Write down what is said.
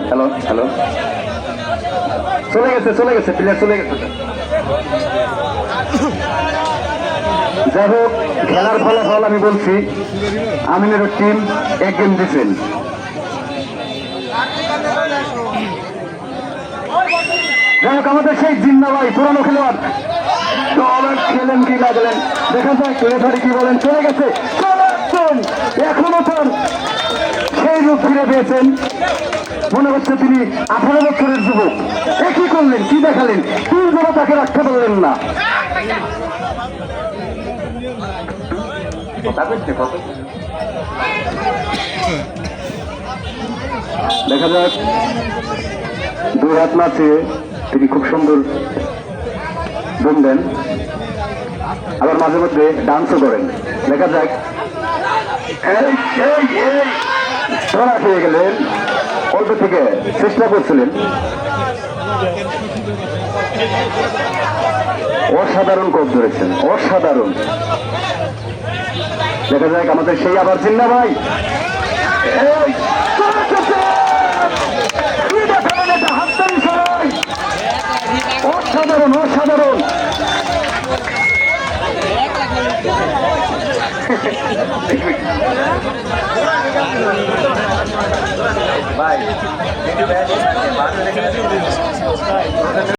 Hello hello, চলে গেছে player চলে গেছে। যাই হোক, খেলার ফলাফল আমি বলছি, আমিনের টিম 1 গেম দিচ্ছেন। যাই হোক, আমাদের সেই জিন্না ভাই পুরানো খেলোয়াড় খেলেন কি না গেলেন দেখা যাক রেফারি কি বলেন। চলে গেছে, চলে আসছেন, এখনো তার সেই রূপ ফিরে পেয়েছেন। মনে হচ্ছে তিনি 18 বছরের যুবক। কি করলেন, কি দেখালেন, তিন জনে তাকে রাখতে পারলেন না। দেখা যাক, 2 হাত নাচিয়ে তিনি খুব সুন্দর দম দেন, আবার মাঝে মধ্যে ডান্সও করেন। দেখা যাক, ধরা খেয়ে গেলেন, অল্প থেকে চেষ্টা করছিলেন। অসাধারণ কোপ ধরেছেন, অসাধারণ। দেখা যাক আমাদের সেই আবার জিন্না ভাই, অসাধারণ অসাধারণ। ভাই